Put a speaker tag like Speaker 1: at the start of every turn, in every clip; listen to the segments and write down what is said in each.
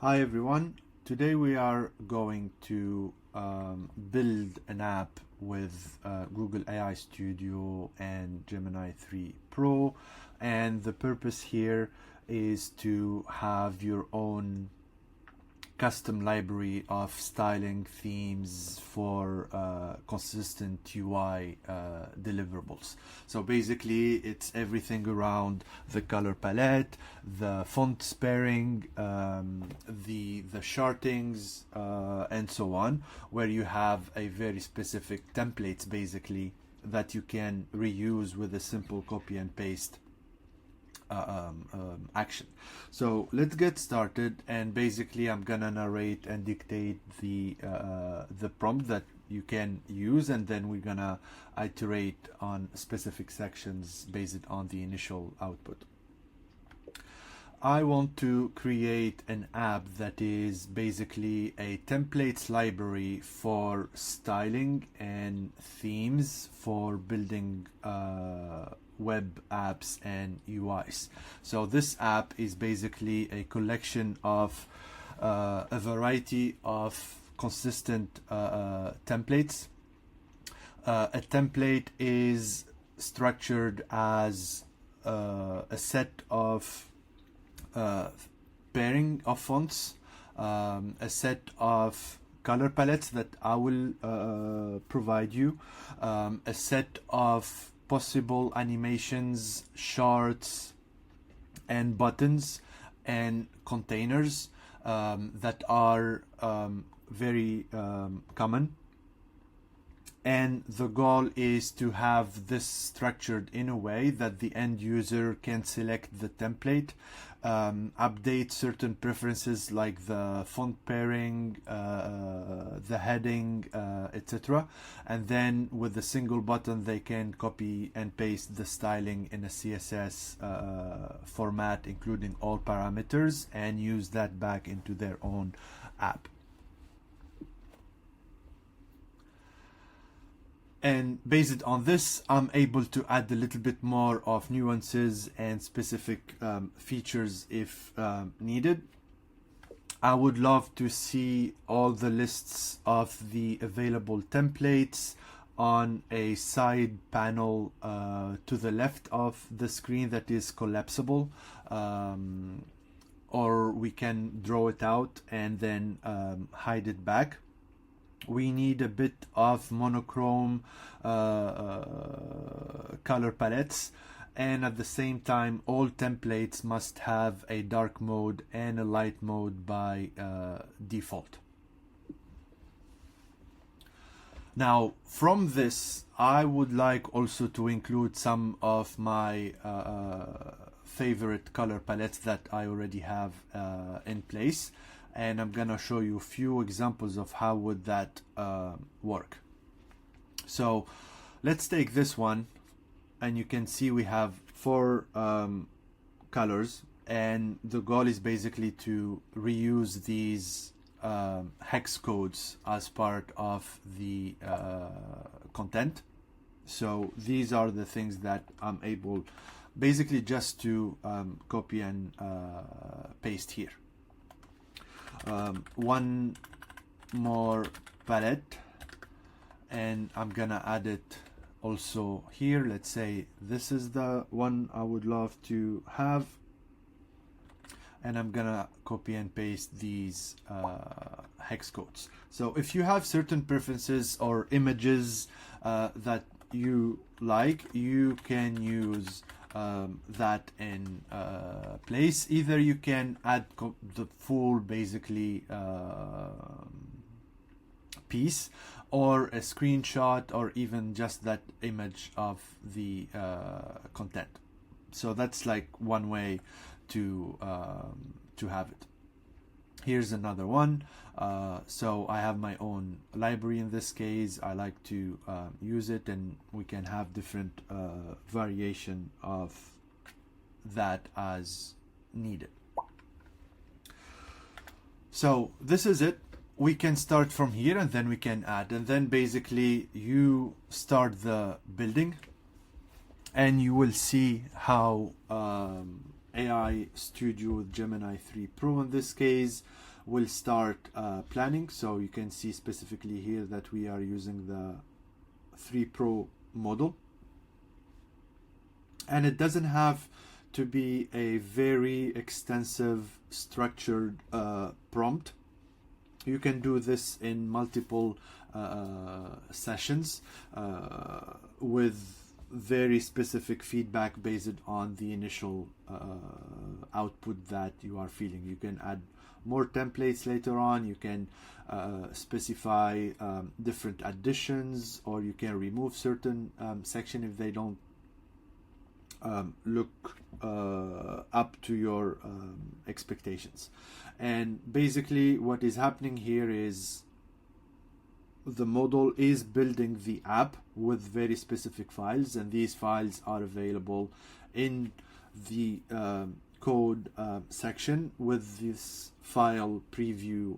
Speaker 1: Hi everyone, today we are going to build an app with Google AI Studio and Gemini 3 Pro, and the purpose here is to have your own custom library of styling themes for consistent UI deliverables. So basically it's everything around the color palette, the font pairing, the shortings, and so on, where you have a very specific templates basically that you can reuse with a simple copy and paste action. So let's get started, and basically I'm gonna narrate and dictate the prompt that you can use, and then we're gonna iterate on specific sections based on the initial output. I want to create an app that is basically a templates library for styling and themes for building web apps and UIs. So this app is basically a collection of a variety of consistent templates. A template is structured as a set of pairing of fonts, a set of color palettes that I will provide you, a set of possible animations, charts, and buttons and containers that are very common. And the goal is to have this structured in a way that the end user can select the template, update certain preferences like the font pairing, the heading, etc. And then with a single button they can copy and paste the styling in a CSS format, including all parameters, and use that back into their own app. And based on this, I'm able to add a little bit more of nuances and specific features if needed. I would love to see all the lists of the available templates on a side panel to the left of the screen that is collapsible, or we can draw it out and then hide it back. We need a bit of monochrome color palettes, and at the same time all templates must have a dark mode and a light mode by default. Now from this I would like also to include some of my favorite color palettes that I already have in place, and I'm gonna show you a few examples of how would that work. So let's take this one, and you can see we have four colors, and the goal is basically to reuse these hex codes as part of the content. So these are the things that I'm able basically just to copy and paste here. One more palette, and I'm gonna add it also here. Let's say this is the one I would love to have, and I'm gonna copy and paste these hex codes. So if you have certain preferences or images that you like, you can use that in place. Either you can add the full basically piece, or a screenshot, or even just that image of the content. So that's like one way to have it. Here's another one. So I have my own library in this case. I like to use it, and we can have different variation of that as needed. So this is it. We can start from here, and then we can add, and then basically you start the building, and you will see how AI Studio with Gemini 3 Pro in this case, we'll start planning. So you can see specifically here that we are using the 3 Pro model, and it doesn't have to be a very extensive structured prompt. You can do this in multiple sessions with very specific feedback based on the initial output that you are feeling. You can add more templates later on. You can specify different additions, or you can remove certain section if they don't look up to your expectations. And basically what is happening here is the model is building the app with very specific files, and these files are available in the code section with this file preview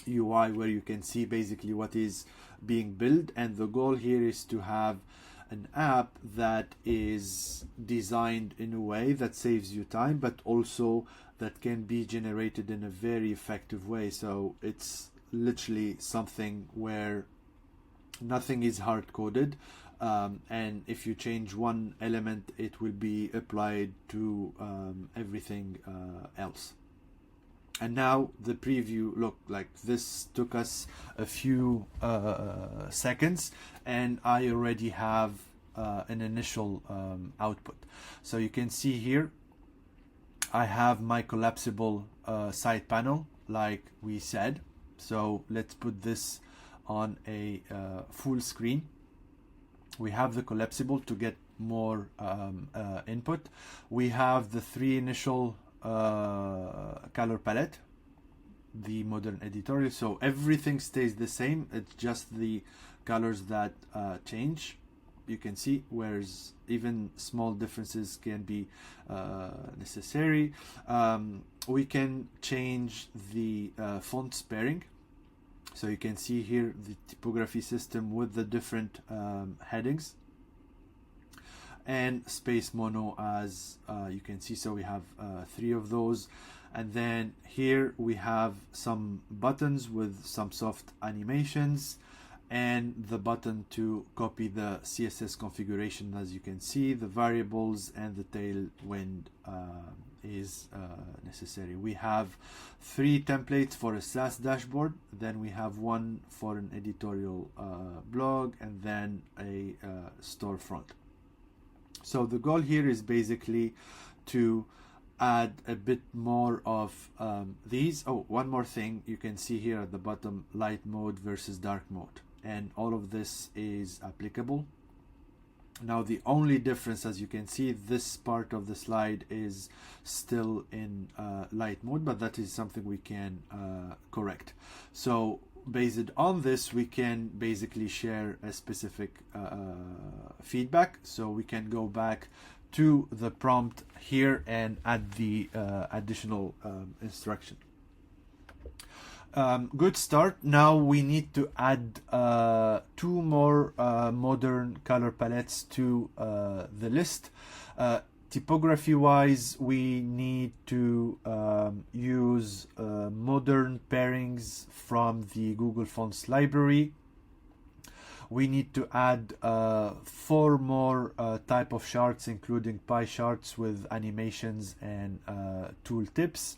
Speaker 1: UI, where you can see basically what is being built. And the goal here is to have an app that is designed in a way that saves you time, but also that can be generated in a very effective way. So it's literally something where nothing is hard coded, and if you change one element, it will be applied to everything else. And now the preview look like this. Took us a few seconds, and I already have an initial output. So you can see here I have my collapsible side panel like we said. So let's put this on a full screen. We have the collapsible to get more input. We have the three initial color palette, the modern editorial, so everything stays the same. It's just the colors that change. You can see, whereas even small differences can be necessary. We can change the fonts pairing. So you can see here the typography system with the different headings, and space mono, as you can see. So we have three of those, and then here we have some buttons with some soft animations, and the button to copy the CSS configuration. As you can see, the variables and the tailwind is necessary. We have three templates for a SaaS dashboard, then we have one for an editorial blog, and then a storefront. So the goal here is basically to add a bit more of these. Oh, one more thing, you can see here at the bottom, light mode versus dark mode, and all of this is applicable. Now the only difference, as you can see, this part of the slide is still in light mode, but that is something we can correct. So based on this, we can basically share a specific feedback. So we can go back to the prompt here and add the additional instruction. Good start. Now we need to add two more modern color palettes to the list. Typography wise, we need to use modern pairings from the Google Fonts library. We need to add 4 more type of charts, including pie charts with animations and tooltips.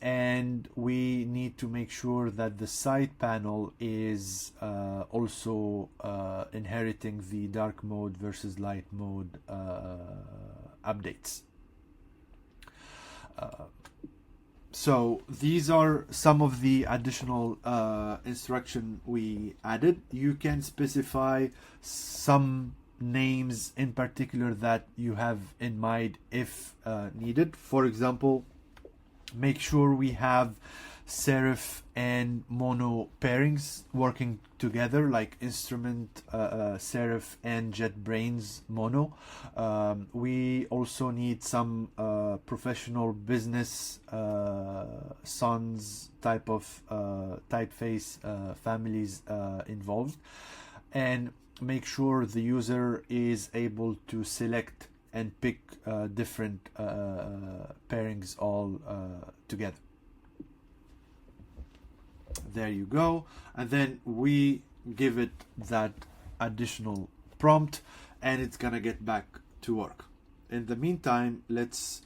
Speaker 1: And we need to make sure that the side panel is also inheriting the dark mode versus light mode updates. So these are some of the additional instruction we added. You can specify some names in particular that you have in mind if needed. For example, make sure we have serif and mono pairings working together, like instrument serif and JetBrains mono. We also need some professional business sans type of typeface families involved, and make sure the user is able to select and pick different pairings all together. There you go. And then we give it that additional prompt and it's gonna get back to work. In the meantime, let's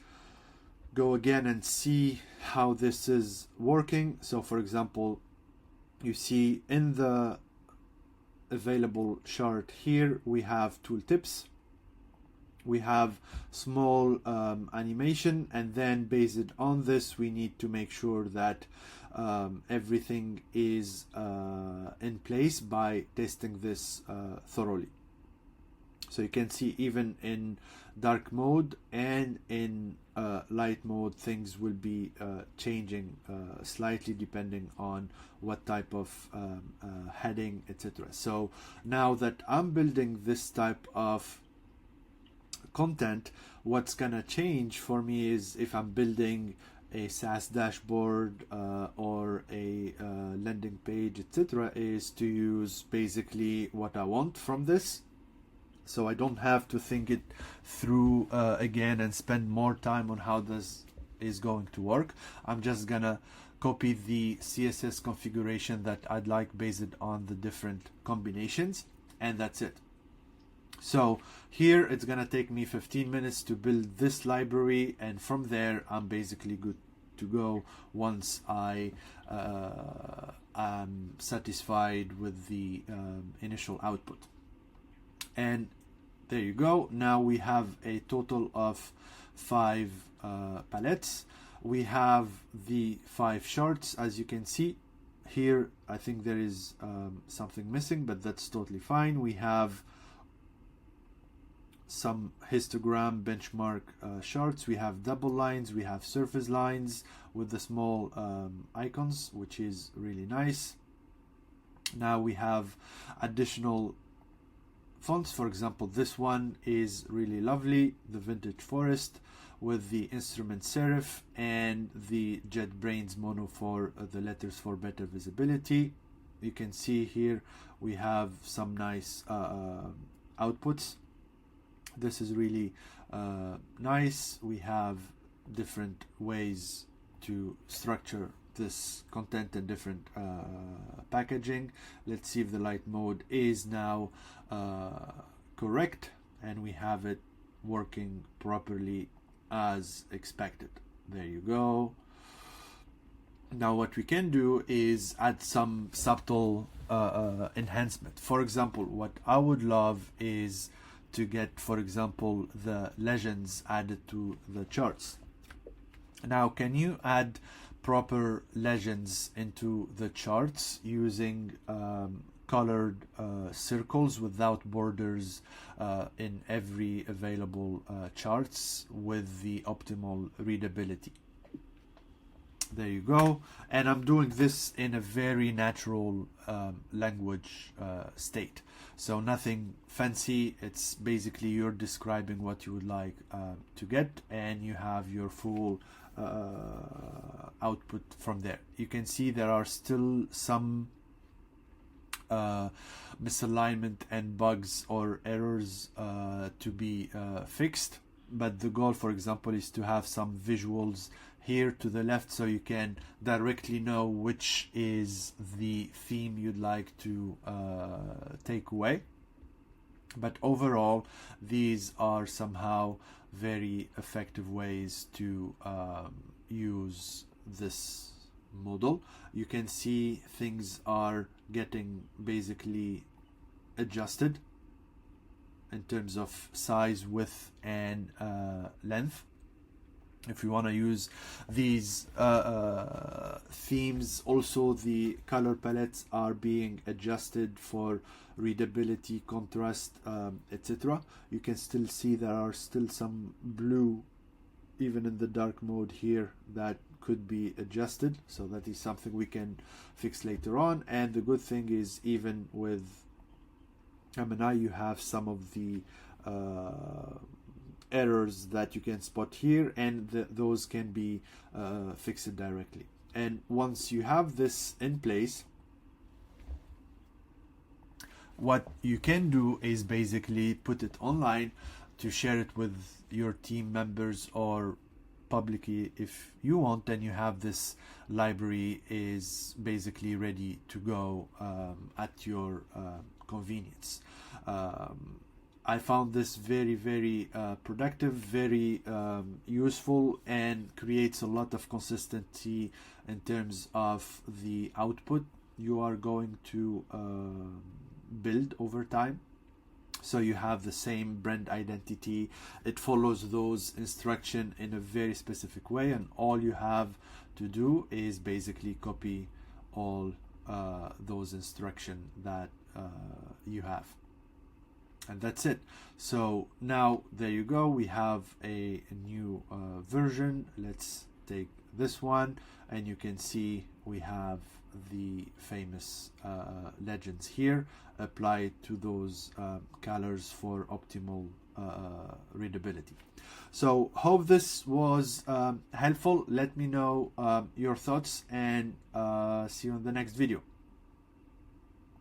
Speaker 1: go again and see how this is working. So for example, you see in the available chart here, we have tooltips, we have small animation, and then based on this, we need to make sure that everything is in place by testing this thoroughly. So you can see even in dark mode and in light mode, things will be changing slightly depending on what type of heading, etc. So now that I'm building this type of content, what's gonna change for me is if I'm building a SaaS dashboard or a landing page, etc., is to use basically what I want from this. So I don't have to think it through again and spend more time on how this is going to work. I'm just gonna copy the CSS configuration that I'd like based on the different combinations, and that's it. So here it's gonna take me 15 minutes to build this library, and from there I'm basically good to go once I am satisfied with the initial output. And there you go. Now we have a total of 5 palettes. We have the 5 charts, as you can see here. I think there is something missing, but that's totally fine. We have some histogram benchmark charts. We have double lines, we have surface lines with the small icons, which is really nice. Now we have additional fonts. For example, this one is really lovely, the Vintage Forest with the instrument serif and the JetBrains mono for the letters for better visibility. You can see here we have some nice outputs. This is really nice. We have different ways to structure this content and different packaging. Let's see if the light mode is now correct and we have it working properly as expected. There you go. Now what we can do is add some subtle enhancement. For example, what I would love is to get, for example, the legends added to the charts. Now, can you add proper legends into the charts using colored circles without borders in every available charts with the optimal readability? There you go. And I'm doing this in a very natural language state. So nothing fancy. It's basically you're describing what you would like to get, and you have your full output from there. You can see there are still some misalignment and bugs or errors to be fixed, but the goal, for example, is to have some visuals here to the left so you can directly know which is the theme you'd like to take away. But overall, these are somehow very effective ways to use this model. You can see things are getting basically adjusted in terms of size, width, and length. If you want to use these themes, also the color palettes are being adjusted for readability, contrast, etc. You can still see there are still some blue even in the dark mode here that could be adjusted, so that is something we can fix later on. And the good thing is, even with Gemini, you have some of the errors that you can spot here, and those can be fixed directly. And once you have this in place, what you can do is basically put it online to share it with your team members or publicly if you want, then you have this library is basically ready to go at your convenience. I found this very productive, very useful, and creates a lot of consistency in terms of the output you are going to build over time. So you have the same brand identity. It follows those instructions in a very specific way, and all you have to do is basically copy all those instructions that you have, and that's it. So now there you go, we have a new version. Let's take this one, and you can see we have the famous legends here applied to those colors for optimal readability. So hope this was helpful. Let me know your thoughts, and see you in the next video.